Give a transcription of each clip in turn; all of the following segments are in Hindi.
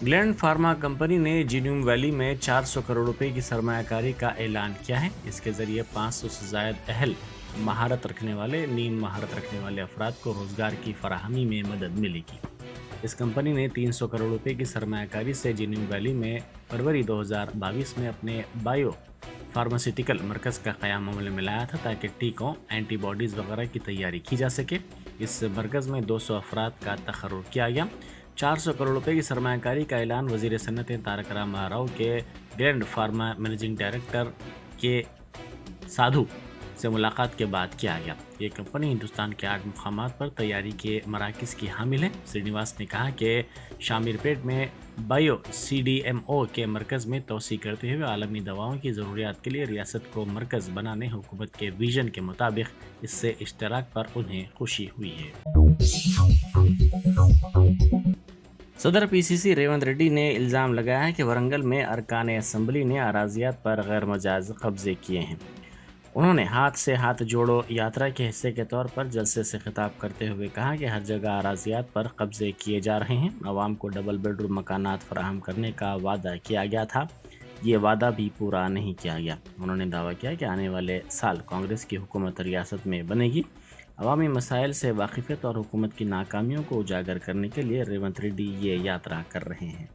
ग्लैंड फार्मा कंपनी ने जीनोम वैली में 400 करोड़ रुपए की सरमायाकारी का ऐलान किया है। इसके जरिए 500 से ज्यादा अहल महारत रखने वाले नीम महारत रखने वाले अफराद को रोजगार की फराहमी में मदद मिलेगी। इस कंपनी ने 300 करोड़ रुपए की सरमायाकारी से जीनोम वैली में फरवरी 2022 में अपने बायो फार्मास्यूटिकल मरकज़ का क़याम अमल में लाया था ताकि टीकों, एंटीबॉडीज़ वगैरह की तैयारी की जा सके। इस मरकज़ में 200 अफराद का तखर्रुर किया गया। 400 करोड़ रुपए की सरमायाकारी का ऐलान वज़ीर सन्नतें तारक रामाराव के ग्लैंड फार्मा मैनेजिंग डायरेक्टर के साधु से मुलाकात के बाद किया गया। ये कंपनी हिंदुस्तान के 8 मुकामात पर तैयारी के मराकज़ की हामिल है। श्रीनिवास ने कहा कि शामिरपेट में बायो CDMO के मरकज़ में तोसी करते हुए आलमी दवाओं की ज़रूरियात के लिए रियासत को मरकज़ बनाने हुकूमत के विजन के मुताबिक इससे इश्तराक पर उन्हें खुशी हुई है। सदर PCC रेवंत रेड्डी ने इल्ज़ाम लगाया है कि वरंगल में अरकान असम्बली ने अराजियात पर गैर मजाज कब्जे किए हैं। उन्होंने हाथ से हाथ जोड़ो यात्रा के हिस्से के तौर पर जलसे से खिताब करते हुए कहा कि हर जगह अराजियात पर कब्जे किए जा रहे हैं। अवाम को डबल बेडरूम मकानात फराहम करने का वादा किया गया था, ये वादा भी पूरा नहीं किया गया। उन्होंने दावा किया कि आने वाले साल कांग्रेस की हुकूमत रियासत में बनेगी। अवामी मसाइल से वाकिफियत और हुकूमत की नाकामियों को उजागर करने के लिए रेवंत रेड्डी ये यात्रा कर रहे हैं।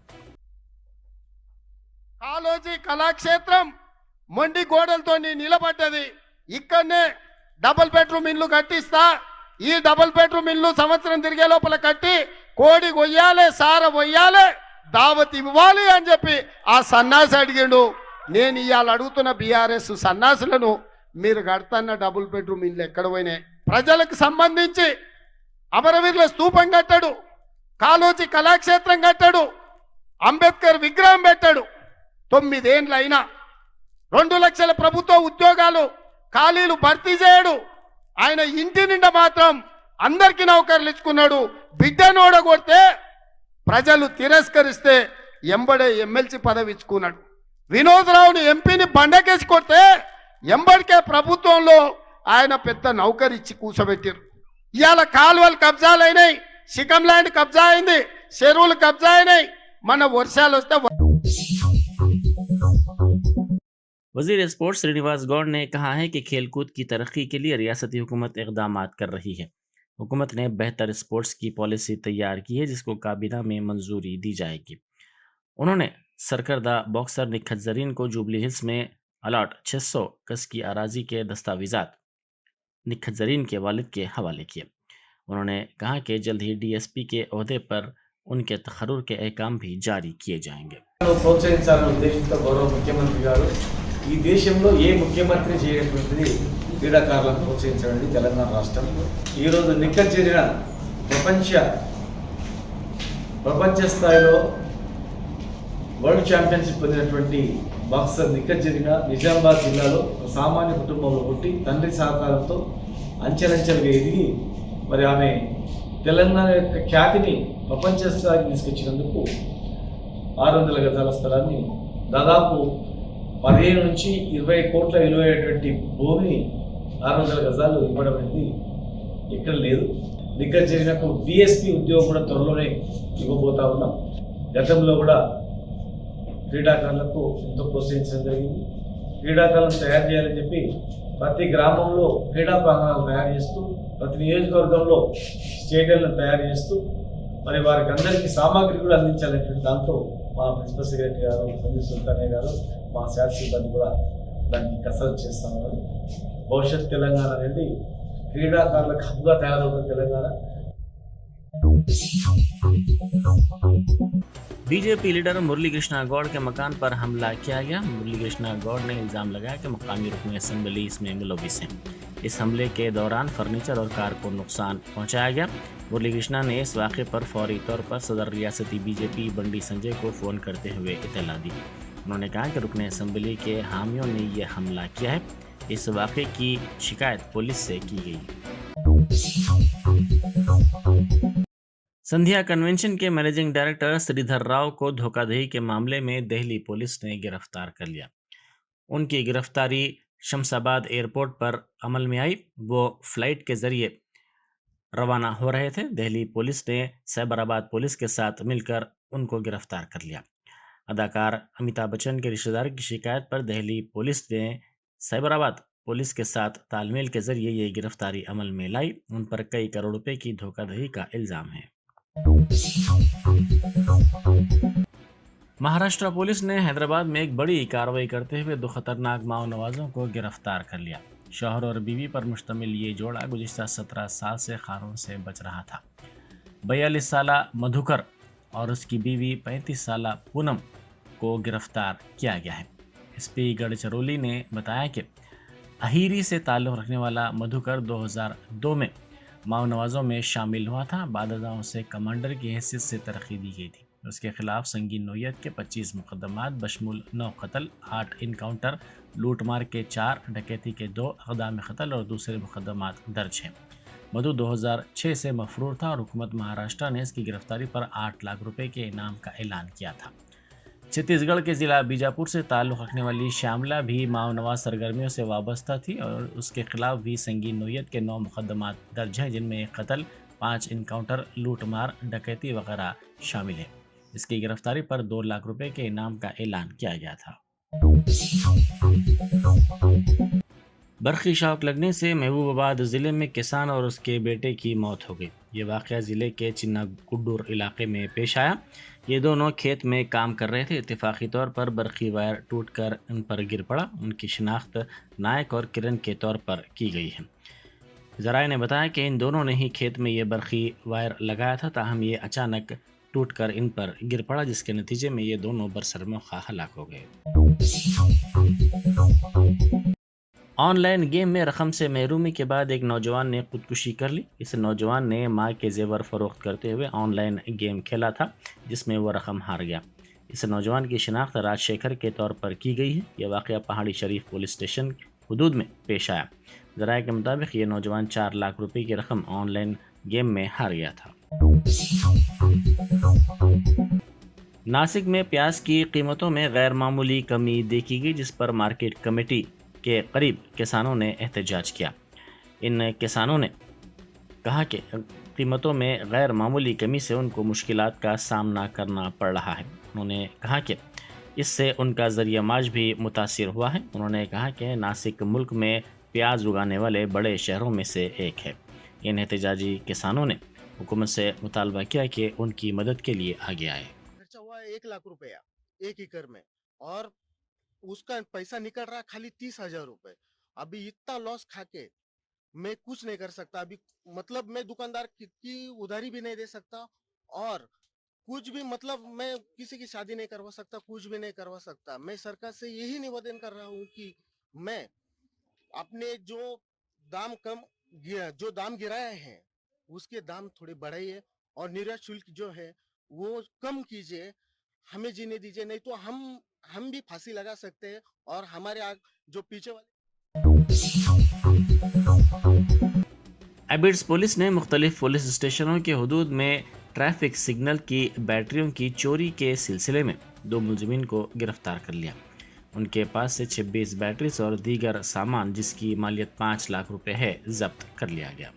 కాలోజీ కళాక్షేత్రం మొండి గోడలతో నిలబడ్డది. ఇక్కడనే డబుల్ బెడ్రూమ్ ఇల్లు కట్టిస్తా, ఈ డబుల్ బెడ్రూమ్ ఇల్లు సంవత్సరం తిరిగే లోపల కట్టి కోడి కొయ్యాలి, సార కొయ్యాలి, దావత్ ఇవ్వాలి అని చెప్పి ఆ సన్నాసి అడిగిండు. నేను ఇవాళ అడుగుతున్న బీఆర్ఎస్ సన్నాసులను, మీరు కడుతున్న డబుల్ బెడ్రూమ్ ఇల్లు ఎక్కడ పోయినాయి? ప్రజలకు సంబంధించి అమరవీరుల స్తూపం కట్టాడు, కాలోజీ కళాక్షేత్రం కట్టాడు, అంబేద్కర్ విగ్రహం పెట్టాడు. 9 ఏళ్ళు అయినా 2 లక్షల ప్రభుత్వ ఉద్యోగాలు ఖాళీలు భర్తీ చేయడు. ఆయన ఇంటి నిండా మాత్రం అందరికీ నౌకర్లు ఇచ్చుకున్నాడు. బిడ్డను ఓడగొడితే ప్రజలు తిరస్కరిస్తే ఎంబడే ఎమ్మెల్సీ పదవి ఇచ్చుకున్నాడు. వినోదరావుని ఎంపీని బండకేసి కొడితే ఎంబడికే ప్రభుత్వంలో ఆయన పెద్ద నౌకరు ఇచ్చి కూర్చోబెట్టారు. ఇవాళ కాలువలు కబ్జాలు అయినాయి, శిఖం ల్యాండ్ కబ్జా అయింది, చెరువులు కబ్జా అయినాయి. మన వర్షాలు వస్తే वजीर स्पोर्ट्स श्रीनिवास गौड़ ने कहा है कि खेलकूद की तरक्की के लिए रियासती हुकूमत इकदाम कर रही है। हुकूमत ने बेहतर स्पोर्ट्स की पॉलिसी तैयार की है जिसको काबीना में मंजूरी दी जाएगी। उन्होंने सरकर्दा बॉक्सर निखत जरीन को जुबली हिल्स में अलाट 600 गज की अराजी के दस्तावेजात निखत जरीन के वालिद के हवाले किए। उन्होंने कहा कि जल्द ही DSP के ओहदे पर उनके तखर्रुर के अहकाम भी जारी किए जाएंगे। ప్రోత్సహించాలనే ఉద్దేశంతో గౌరవ ముఖ్యమంత్రి గారు ఈ దేశంలో ఏ ముఖ్యమంత్రి చేయనటువంటిది క్రీడాకారులను ప్రోత్సహించడం తెలంగాణ రాష్ట్రం. ఈరోజు నిక్కర్ చేరిన ప్రపంచ స్థాయిలో వరల్డ్ ఛాంపియన్షిప్ పొందినటువంటి బాక్సర్ నిక్కర్ జరిగిన నిజామాబాద్ జిల్లాలో సామాన్య కుటుంబంలో పుట్టి తండ్రి సహకారంతో అంచెలంచెలుగా ఎదిగి మరి ఆమె తెలంగాణ యొక్క ఖ్యాతిని ప్రపంచ స్థాయికి తీసుకొచ్చినందుకు 600 గజాల స్థలాన్ని దాదాపు 15 నుంచి 20 కోట్ల విలువైనటువంటి భూమిని 600 గజాలు ఇవ్వడం అనేది ఎక్కడ లేదు. నిక్కర్ జరిగినకు DSP ఉద్యోగం కూడా త్వరలోనే ఇవ్వబోతా ఉన్నాం. గతంలో కూడా క్రీడాకారులకు ఎంతో ప్రోత్సహించడం జరిగింది. క్రీడాకారులను తయారు చేయాలని చెప్పి ప్రతి గ్రామంలో క్రీడా ప్రాంగణాలు తయారు చేస్తూ, ప్రతి నియోజకవర్గంలో స్టేడియంలను తయారు చేస్తూ మరి వారికి అందరికీ సామాగ్రి కూడా అందించాలనేటువంటి దాంతో మా ప్రిన్సిపల్ సెక్రటరీ గారు సందీప్ సుల్తానే గారు, మా శాఖ సిబ్బంది కూడా దానికి కసరత్తు చేస్తున్నారు. భవిష్యత్ తెలంగాణ అనేది క్రీడాకారులకు హబ్బుగా తయారవుతున్న తెలంగాణ. बीजेपी लीडर मुरली कृष्णा गौड़ के मकान पर हमला किया गया। मुरली कृष्णा गौड़ ने इल्जाम लगाया कि मकामी रुकन असम्बली इसमें मुलविस हैं। इस हमले के दौरान फर्नीचर और कार को नुकसान पहुंचाया गया। मुरली कृष्णा ने इस वाक़े पर फौरी तौर पर सदर रियासती BJP बंडी संजय को फ़ोन करते हुए इत्तला दी। उन्होंने कहा कि रुकन असम्बली के हामियों ने यह हमला किया है। इस वाक़े की शिकायत पुलिस से की गई। संध्या कन्वेंशन के मैनेजिंग डायरेक्टर श्रीधर राव को धोखाधड़ी के मामले में दिल्ली पुलिस ने गिरफ्तार कर लिया। उनकी गिरफ्तारी शमशाबाद एयरपोर्ट पर अमल में आई। वो फ्लाइट के जरिए रवाना हो रहे थे। दिल्ली पुलिस ने साइबराबाद पुलिस के साथ मिलकर उनको गिरफ्तार कर लिया। अदाकार अमिताभ बच्चन के रिश्तेदार की शिकायत पर दिल्ली पुलिस ने साइबराबाद पुलिस के साथ तालमेल के जरिए ये गिरफ्तारी अमल में लाई। उन पर कई करोड़ रुपए की धोखाधड़ी का इल्जाम है। महाराष्ट्र पुलिस ने हैदराबाद में एक बड़ी कार्रवाई करते हुए 2 खतरनाक माओ नवाजों को गिरफ्तार कर लिया। शौहर और बीवी पर मुश्तमिल ये जोड़ा गुज़िश्ता 17 साल से खारों से बच रहा था। 42 साला मधुकर और उसकी बीवी 35 साला पूनम को गिरफ्तार किया गया है। एसपी गढ़चिरौली ने बताया कि अहीरी से ताल्लुक़ रखने वाला मधुकर 2002 में माओ नवाजों में शामिल हुआ था। बादशाहों से कमांडर की हैसियत से तरक्की दी गई थी। उसके खिलाफ संगीन नौयत के 25 मुकदमात बशमुल 9 कत्ल, 8 इनकाउंटर, लूटमार के 4, डकैती के 2, अक़दाम कत्ल और दूसरे मुकदमात दर्ज हैं। मधु 2006 से मफरूर था और हुकूमत महाराष्ट्र ने इसकी गिरफ्तारी पर 8 लाख रुपए के इनाम का ऐलान किया था। छत्तीसगढ़ के जिला बीजापुर से ताल्लुक़ रखने वाली श्यामला भी माओ नवाज सरगर्मियों से वाबस्ता थी और उसके खिलाफ भी संगीन नौयत के 9 मुकदमात दर्ज हैं, जिनमें 1 कत्ल, 5 इनकाउंटर, लूटमार, डकैती वगैरह शामिल है। इसकी गिरफ्तारी पर 2 लाख रुपए के इनाम का ऐलान किया गया था। बरखी शॉक लगने से महबूबाबाद ज़िले में किसान और उसके बेटे की मौत हो गई। ये वाक़या ज़िले के चिन्नागुड्डूर इलाके में पेश आया। ये दोनों खेत में काम कर रहे थे। इत्तेफाकी तौर पर बरखी वायर टूटकर इन पर गिर पड़ा। उनकी शिनाख्त नायक और किरण के तौर पर की गई है। ज़राए ने बताया कि इन दोनों ने ही खेत में ये बरखी वायर लगाया था, ताहम ये अचानक टूटकर इन पर गिर पड़ा, जिसके नतीजे में ये दोनों बरसरमौखा हलाक हो गए। ऑनलाइन गेम में रकम से महरूमी के बाद एक नौजवान ने खुदकुशी कर ली। इस नौजवान ने मां के जेवर फरोख्त करते हुए ऑनलाइन गेम खेला था, जिसमें वह रकम हार गया। इस नौजवान की शिनाख्त राजशेखर के तौर पर की गई है। यह वाक़या पहाड़ी शरीफ पुलिस स्टेशन हदूद में पेश आया। ज़राए के मुताबिक ये नौजवान 4 लाख रुपए की रकम ऑनलाइन गेम में हार गया था। नासिक में प्याज की कीमतों में गैर मामूली कमी देखी गई, जिस पर मार्केट कमेटी के करीब किसानों ने एहतजाज किया। इन किसानों ने कहा कि कीमतों में गैर मामूली कमी से उनको मुश्किलात का सामना करना पड़ रहा है। उन्होंने कहा कि इससे उनका ज़रिया माश भी मुतासिर हुआ है। उन्होंने कहा कि नासिक मुल्क में प्याज उगाने वाले बड़े शहरों में से एक है। इन एहतजाजी किसानों ने हुकूमत से मुतालबा किया कि उनकी मदद के लिए आगे आए। खर्चा हुआ 1 लाख रुपया 1 एकड़ में और उसका पैसा निकल रहा खाली 30,000 रुपए। अभी इतना लॉस खा के मैं कुछ नहीं कर सकता। अभी मतलब मैं दुकानदार की उधारी भी नहीं दे सकता और कुछ भी मतलब मैं किसी की शादी नहीं करवा सकता, कुछ भी नहीं करवा सकता। मैं सरकार से यही निवेदन कर रहा हूँ कि मैं अपने जो दाम गिराए हैं उसके दाम थोड़े बढ़ाइए और निर्यात शुल्क जो है वो कम कीजिए, हमें जीने दीजिए, नहीं तो हम भी फांसी लगा सकते हैं और हमारे जो पीछे वाले। एबिड्स पुलिस ने मुख्तलिफ पुलिस स्टेशनों के हदूद में ट्रैफिक सिग्नल की बैटरियों की चोरी के सिलसिले में 2 मुलजिमीन को गिरफ्तार कर लिया। उनके पास से 26 बैटरीज और दीगर सामान जिसकी मालियत 5 लाख रुपए है जब्त कर लिया गया।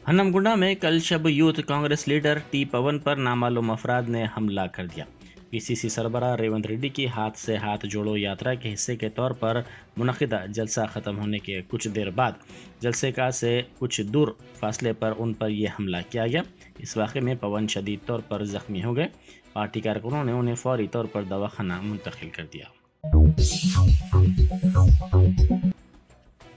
हनमगुंडा में कल शब यूथ कांग्रेस लीडर टी पवन पर नामालूम अफराद ने हमला कर दिया। पीसीसी सरबराह रेवंत रेड्डी की हाथ से हाथ जोड़ो यात्रा के हिस्से के तौर पर मुनक़िदा जलसा ख़त्म होने के कुछ देर बाद जलसे का से कुछ दूर फासले पर उन पर यह हमला किया गया। इस वाक़े में पवन शदीद तौर पर ज़ख्मी हो गए। पार्टी कारकुनों ने उन्हें फौरी तौर पर दवाखाना मुंतकिल कर दिया।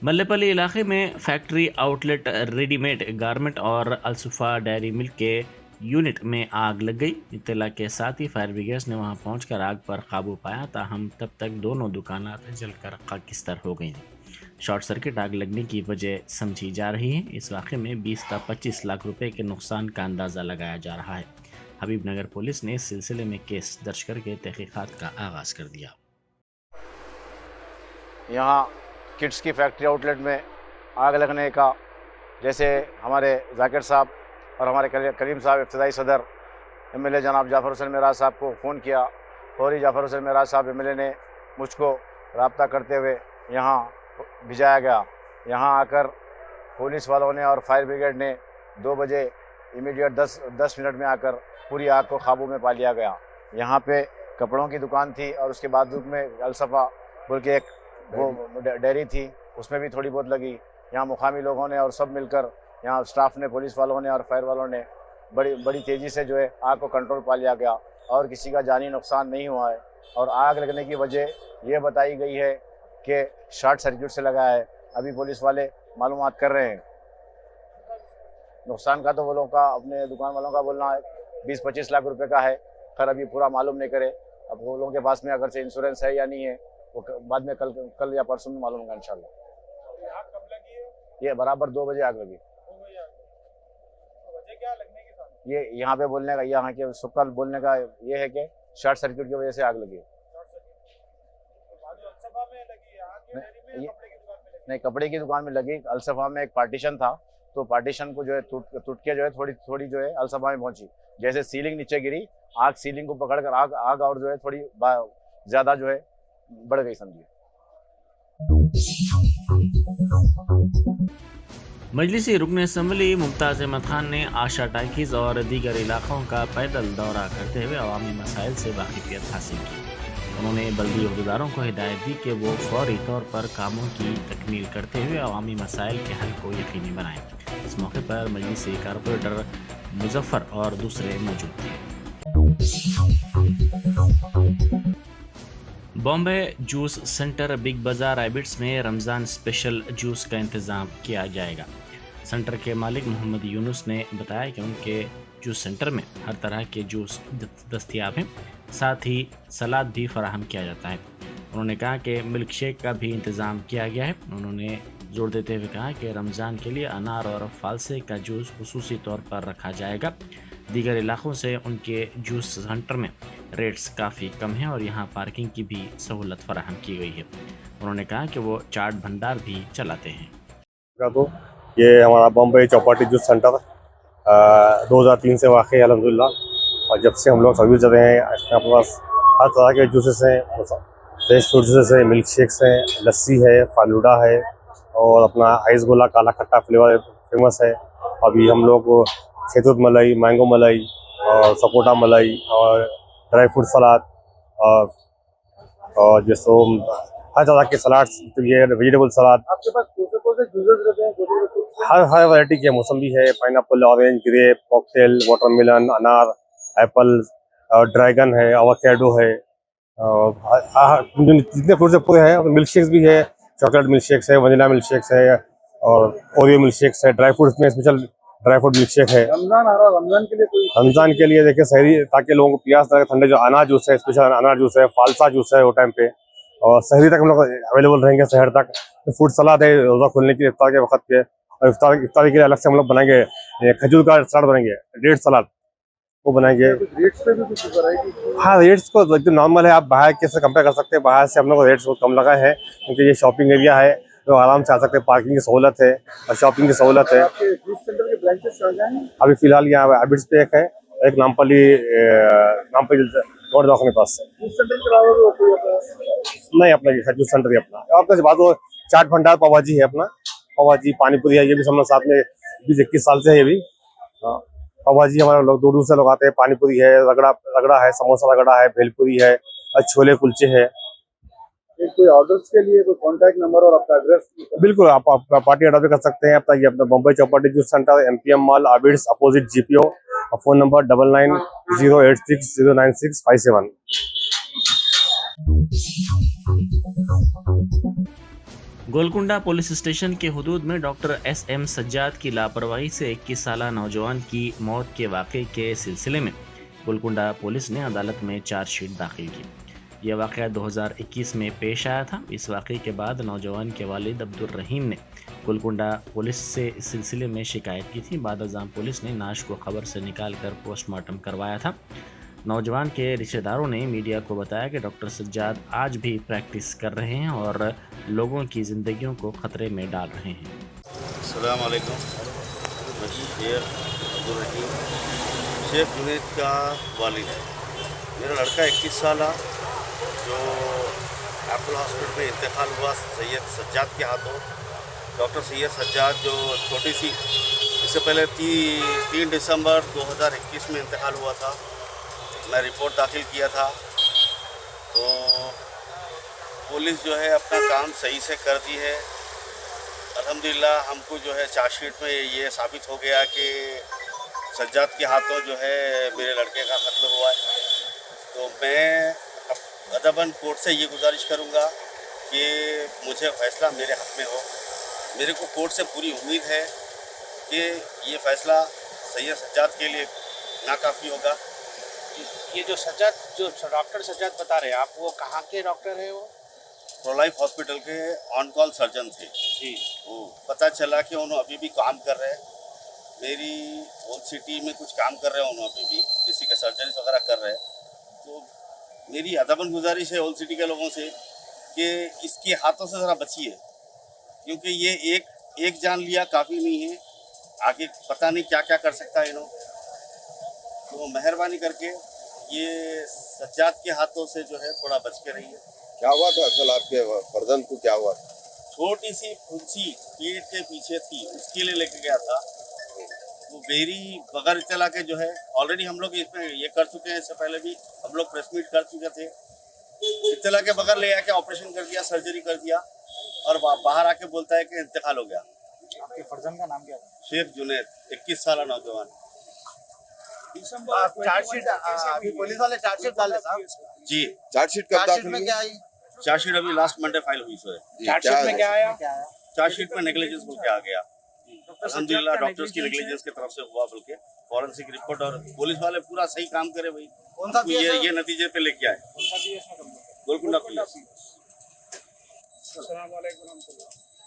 मल्लेपल्ली इलाके में फैक्ट्री आउटलेट रेडीमेड गारमेंट और अलसुफा डेयरी मिल्क के यूनिट में आग लग गई। इत्तला के साथ ही फायर ब्रिगेड ने वहां पहुंचकर आग पर काबू पाया, ताहम तब तक दोनों दुकानात जलकर खाकिस्तर हो गई थी। शॉर्ट सर्किट आग लगने की वजह समझी जा रही है। इस वाक़े में 20 से 25 लाख रुपए के नुकसान का अंदाज़ा लगाया जा रहा है। हबीबनगर पुलिस ने इस सिलसिले में केस दर्ज करके तहकीकात का आगाज़ कर दिया। यहाँ किड्स की फैक्ट्री आउटलेट में आग लगने का, जैसे हमारे जाकिर साहब और हमारे करीम साहब इब्तदाई सदर एमएलए जनाब जाफ़र हुसैन मेराज साहब को फ़ोन किया, फौरी जाफ़र हुसैन मेराज साहब एमएलए ने मुझको रब्ता करते हुए यहाँ भिजाया गया। यहाँ आकर पुलिस वालों ने और फायर ब्रिगेड ने 2 बजे इमीडिएट 10 मिनट में आकर पूरी आग को काबू में पा लिया गया। यहाँ पे कपड़ों की दुकान थी और उसके बाद में अलसफा बोल के एक वो डेयरी थी, उसमें भी थोड़ी बहुत लगी। यहाँ मुकामी लोगों ने और सब मिलकर, यहाँ स्टाफ ने, पुलिस वालों ने और फायर वालों ने बड़ी तेज़ी से जो है आग को कंट्रोल पा लिया गया और किसी का जानी नुकसान नहीं हुआ है। और आग लगने की वजह ये बताई गई है कि शॉर्ट सर्किट से लगा है। अभी पुलिस वाले मालूमात कर रहे हैं। नुकसान का तो वो लोगों का, अपने दुकान वालों का बोलना है 20-25 लाख रुपए का है। खैर अभी पूरा मालूम नहीं करे, अब वो लोगों के पास में अगर से इंश्योरेंस है या नहीं है वो बाद में कल या परसों में मालूम होगा इंशाल्लाह। आग कब लगी है? ये बराबर 2 बजे आग लगी। वजह क्या लगने की साथ? ये यहाँ पे बोलने का, यहाँ के सुकल बोलने का ये है कि शॉर्ट सर्किट की वजह से आग लगी है। अलसफा में लगी है आग, डेयरी में, कपड़े की दुकान में लगी? नहीं, कपड़े की दुकान में लगी। अलसफा में एक पार्टीशन था, तो पार्टीशन को जो है टूट के जो है थोड़ी जो है अलसफा में पहुंची। जैसे सीलिंग नीचे गिरी, आग सीलिंग को पकड़कर आग और जो है थोड़ी ज्यादा जो है बढ़ गई समझिए। मजलिसी रुकन असम्बली मुमताज़ अहमद खान ने आशा टाकिज़ और दीगर इलाक़ों का पैदल दौरा करते हुए अवामी मसाइल से वाकिफ़ियत हासिल की। उन्होंने बल्दी अहदेदारों को हिदायत दी कि वो फौरी तौर पर कामों की तकमील करते हुए अवामी मसाइल के हल को यकीनी बनाएं। इस मौके पर मजलिसी कारपोरेटर मुजफ्फर और दूसरे मौजूद थे। बॉम्बे जूस सेंटर बिग बाज़ार आइबिट्स में रमज़ान स्पेशल जूस का इंतज़ाम किया जाएगा। सेंटर के मालिक मोहम्मद यूनुस ने बताया कि उनके जूस सेंटर में हर तरह के जूस दस्तयाब हैं, साथ ही सलाद भी फराहम किया जाता है। उन्होंने कहा कि मिल्क शेक का भी इंतज़ाम किया गया है। उन्होंने जोर देते हुए कहा कि रमज़ान के लिए अनार और फालसे का जूस खुसूसी तौर पर रखा जाएगा। दीगर इलाक़ों से उनके जूस सेंटर में रेट्स काफ़ी कम हैं और यहाँ पार्किंग की भी सहूलत फराहम की गई है। उन्होंने कहा कि वो चाट भंडार भी चलाते हैं। तो ये हमारा बॉम्बे चौपाटी जूस सेंटर 2003 से वाक़ है अल्हम्दुलिल्लाह। और जब से हम लोग सर्विस दे रहे हैं, अपने पास हर तरह के जूसेस हैं, फ्रेश फ्रूट जूसेस हैं, मिल्क शेक्स हैं, लस्सी है, फालूदा है और अपना आइस गोला काला खट्टा फ्लेवर फेमस है। अभी हम लोग शहतूत मलाई, मैंगो मलाई और सपोटा मलाई और ड्राई फ्रूट सलाद और जैसे हर तरह के सलाड्स, ये वेजिटेबल सलाद। आपके पास कौन से जूसेस रहते हैं? हर वैरायटी के, मौसम्बी है, pineapple, orange, grape, cocktail, watermelon, अनार, एप्पल, ड्रैगन है, एवोकाडो है, जितने फ्रूट्स पूरे हैं। मिल्क शेक्स भी है, चॉकलेट मिल्क शेक्स है, वनीला मिल्क शेक्स है और ओरियो मिल्क शेक्स है। ड्राई फ्रूट्स में special dry fruit milk shake है। रमजान आ रहा है, रमजान के लिए कोई? रमजान के लिए देखिए सहरी, ताकि लोगों को प्यास लगे, ठंडे जो अनार जूस है, स्पेशल अनार जूस है, फालसा जूस है वो टाइम पे, और सहरी तक हम लोग अवेलेबल रहेंगे, शहर तक। फ्रूट सलाद है रोज़ा खुलने के इफ्तार के वक्त पे, और इफ्तारी के लिए अलग से हम लोग बनाएंगे खजूर का सलाद बनाएंगे, डेट सलाद वो बनाएंगे। रेट्स पे भी कुछ वैरायटी? हाँ, रेट्स को एकदम नॉर्मल है, आप बाहर के से कंपेयर कर सकते हैं। बाहर से हम लोग रेट्स बहुत कम लगाए हैं क्योंकि ये शॉपिंग एरिया है, तो आराम से आ सकते हैं। पार्किंग की सहूलत है और शॉपिंग की सहूलत है। आपके जूस सेंटर के ब्रांचेस कहाँ हैं? अभी फिलहाल यहाँ आइबिट्स पे एक है, एक नामपल्ली रोड दवाखाने पास है। जूस सेंटर के अलावा भी कोई होता है? नहीं, अपना ये जूस सेंटर ही अपना। आपका बात वो चाट भंडार पाव भाजी है अपना, पाव भाजी पानीपुरी है, ये भी हम लोग साथ में 20-21 साल से है ये भी। पाव भाजी हमारे लोग दूर दूर से लोग आते हैं। पानीपुरी है, रगड़ा है, समोसा रगड़ा है, भेलपुरी है और छोले कुलचे है। कोई ऑर्डर्स के लिए कोई कांटेक्ट नंबर और आपका एड्रेस? बिल्कुल, आप पार्टी ऑर्डर भी कर सकते हैं। अपना ये अपना Bombay Chowpatty juice centre, MPM mall, Abids, opposite GPO। और phone number 9908609657। Golconda police station के हुदूद में डॉक्टर SM सज्जाद की लापरवाही से 21 साला नौजवान की मौत के वाक़े के सिलसिले में गोलकुंडा पुलिस ने अदालत में चार्जशीट दाखिल की। यह वाक़या 2021 में पेश आया था। इस वाक़े के बाद नौजवान के वालिद अब्दुल रहीम ने गोलकुंडा पुलिस से इस सिलसिले में शिकायत की थी। बाद अज़ाम पुलिस ने नाश को खबर से निकालकर पोस्टमार्टम करवाया था। नौजवान के रिश्तेदारों ने मीडिया को बताया कि डॉक्टर सज्जाद आज भी प्रैक्टिस कर रहे हैं और लोगों की ज़िंदगियों को ख़तरे में डाल रहे हैं। अस्सलाम वालेकुम। मैं शेख अब्दुल रहीम, शेख जुनैद का वालिद है। मेरा लड़का 21 साल जो एप्पल हॉस्पिटल में इंतकाल हुआ सैयद सज्जाद के हाथों। डॉक्टर सैयद सज्जाद जो छोटी सी इससे पहले 3 दिसंबर 2021 में इंतकाल हुआ था। मैं रिपोर्ट दाखिल किया था, तो पुलिस जो है अपना काम सही से कर दी है। अल्हम्दुलिल्लाह हमको जो है चार्जशीट में ये साबित हो गया कि सज्जाद के हाथों जो है मेरे लड़के का कत्ल हुआ है। तो मैं अदबन कोर्ट से ये गुजारिश करूँगा कि मुझे फ़ैसला मेरे हक़ में हो। मेरे को कोर्ट से पूरी उम्मीद है कि ये फ़ैसला सैयद सज्जाद के लिए नाकाफ़ी होगा। ये जो सज्जाद, जो डॉक्टर सज्जाद बता रहे हैं आप, वो कहाँ के डॉक्टर है? वो प्रो लाइफ हॉस्पिटल के ऑन कॉल सर्जन थे जी। वो पता चला कि उन्होंने अभी भी काम कर रहे हैं, मेरी ओल्ड सिटी में कुछ काम कर रहे हैं, उन्होंने अभी भी किसी के सर्जरीज वगैरह कर रहे हैं। तो मेरी अदबन गुजारिश है ओल्ड सिटी के लोगों से कि इसके हाथों से ज़रा बचिए, क्योंकि ये एक जान लिया काफ़ी नहीं है, आगे पता नहीं क्या क्या कर सकता है इन्हों। तो मेहरबानी करके ये सज्जाद के हाथों से जो है थोड़ा बच के रहिए। क्या हुआ था असल आपके फर्जंद को? क्या हुआ? छोटी सी फुंसी पीठ के पीछे थी, उसके लिए लेके गया था। वो मेरी बगैर इत्तला के जो है, ऑलरेडी हम लोग इसमें ये कर चुके हैं, इससे पहले भी हम लोग प्रेस मीट कर चुके थे। इत्तला के बगैर ले आके ऑपरेशन कर दिया, सर्जरी कर दिया, और बाहर आके बोलता है कि इंतकाल हो गया। आपके फर्जंद का नाम क्या है? शेख जुनैद, 21 साल नौजवान। चार्जशीट अभी पुलिस वाले चार्जशीट डाले साहब जी। चार्जशीट कब दाखिल हुई? क्या आई? चार्जशीट अभी लास्ट मंडे फाइल हुई सो है। चार्जशीट में क्या आया? चार्जशीट में नेग्लिजेंस बोल के आ गया। अल्हम्दुलिल्लाह डॉक्टर्स की नेग्लिजेंस की तरफ से हुआ, बल्कि फॉरेंसिक रिपोर्ट और पुलिस वाले पूरा सही काम करे भाई, कौन सा ये नतीजे पे लेके आए। गोलकुंडा पुलिस। अस्सलाम वालेकुम।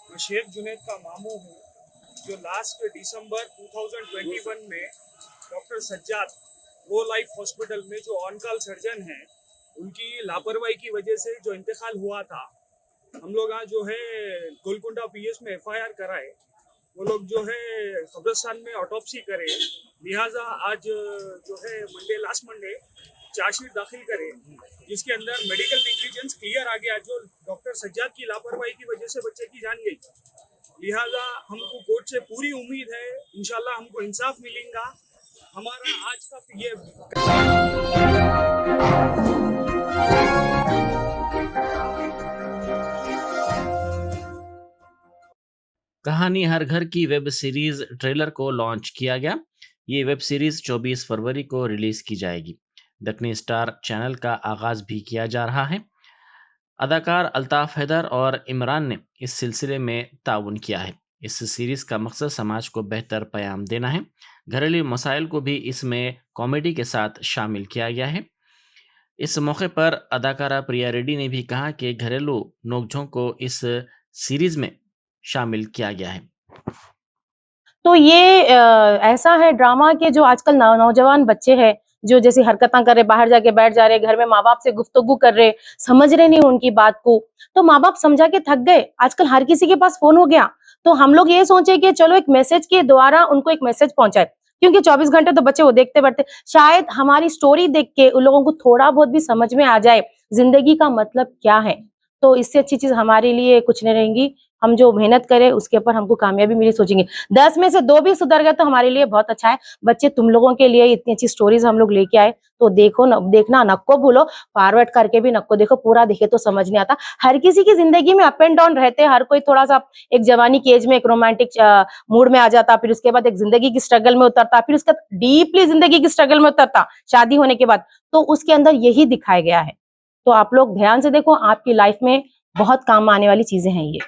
मैं शेख जुनैद का मामू हूँ, जो लास्ट दिसंबर 2021 में doctor Sajjad pro life hospital में जो ऑन कॉल सर्जन हैं, उनकी लापरवाही की वजह से जो इंतकाल हुआ था, हम लोग आज जो है गोलकुंडा पीएस में FIR कराए। वो लोग जो है कब्रिस्तान में ऑटोप्सी करे, लिहाजा आज जो है लास्ट मंडे चार्जशीट दाखिल करे, जिसके अंदर मेडिकल नेग्लिजेंस क्लियर आ गया, जो डॉक्टर सज्जाद की लापरवाही की वजह से बच्चे की जान गई। लिहाजा हमको कोर्ट से पूरी उम्मीद है, इंशाल्लाह हमको इंसाफ मिलेगा। हमारा आज का ये कहानी हर घर की वेब सीरीज ट्रेलर को लॉन्च किया गया। ये वेब सीरीज 24 फरवरी को रिलीज की जाएगी। दक्कनी स्टार चैनल का आगाज भी किया जा रहा है। अदाकार अल्ताफ हैदर और इमरान ने इस सिलसिले में ताउन किया है। इस सीरीज का मकसद समाज को बेहतर पैगाम देना है। घरेलू मसाइल को भी इसमें कॉमेडी के साथ शामिल किया गया है। इस मौके पर अदाकारा प्रिया रेड्डी ने भी कहा कि घरेलू नोकझोंक को इस सीरीज में शामिल किया गया है। तो ये ऐसा है ड्रामा के जो आजकल नौजवान बच्चे हैं, जो जैसी हरकतें कर रहे, बाहर जाके बैठ जा रहे, घर में माँ बाप से गुफ्तगू कर रहे, समझ रहे नहीं उनकी बात को, तो माँ बाप समझा के थक गए। आजकल हर किसी के पास फोन हो गया, तो हम लोग ये सोचे कि चलो एक मैसेज के द्वारा उनको एक मैसेज पहुंचाए, क्योंकि 24 घंटे तो बच्चे वो देखते बैठते, शायद हमारी स्टोरी देख के उन लोगों को थोड़ा बहुत भी समझ में आ जाए जिंदगी का मतलब क्या है। तो इससे अच्छी चीज हमारे लिए कुछ नहीं रहेंगी। हम जो मेहनत करें उसके ऊपर हमको कामयाबी मिली, सोचेंगे 10 में से 2 भी सुधर गए तो हमारे लिए बहुत अच्छा है। बच्चे तुम लोगों के लिए इतनी अच्छी स्टोरीज हम लोग लेके आए, तो देखो न, देखना नक्को भूलो, फॉरवर्ड करके भी नक्को देखो, पूरा देखे तो समझ नहीं आता। हर किसी की जिंदगी में अप एंड डाउन रहते हैं, हर कोई थोड़ा सा एक जवानी की एज में एक रोमांटिक मूड में आ जाता, फिर उसके बाद एक जिंदगी की स्ट्रगल में उतरता, फिर उसका डीपली जिंदगी की स्ट्रगल में उतरता शादी होने के बाद। तो उसके अंदर यही दिखाया गया है। तो आप लोग ध्यान से देखो, आपकी लाइफ में बहुत काम आने वाली चीजें हैं ये।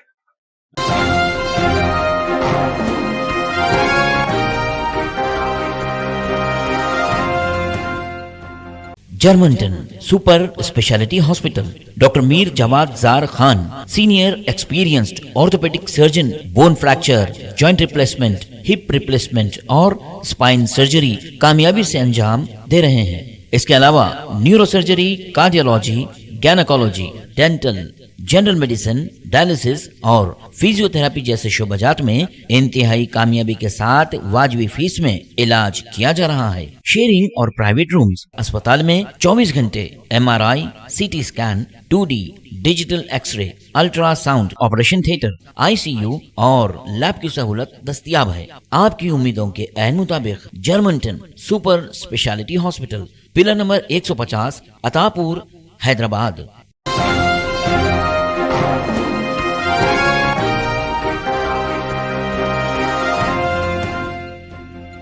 Germanton super speciality hospital, doctor Mir Jawad Jar Khan, senior experienced orthopaedic surgeon, bone fracture, joint replacement, hip replacement और स्पाइन सर्जरी कामयाबी से अंजाम दे रहे हैं। इसके अलावा neuro surgery, cardiology, gynaecology, dental, general medicine, dialysis और फिजियोथेरेपी जैसे शोबाजात में इंतहाई कामयाबी के साथ वाजबी फीस में इलाज किया जा रहा है। शेयरिंग और प्राइवेट रूम्स। अस्पताल में 24 घंटे MRI, CT scan, 2D digital x ray, ultrasound, operation theatre, ICU और लैब की सहूलत दस्तयाब है। आपकी उम्मीदों के ऐन मुताबिक Germanton super speciality hospital, pillar number 150, Attapur, Hyderabad.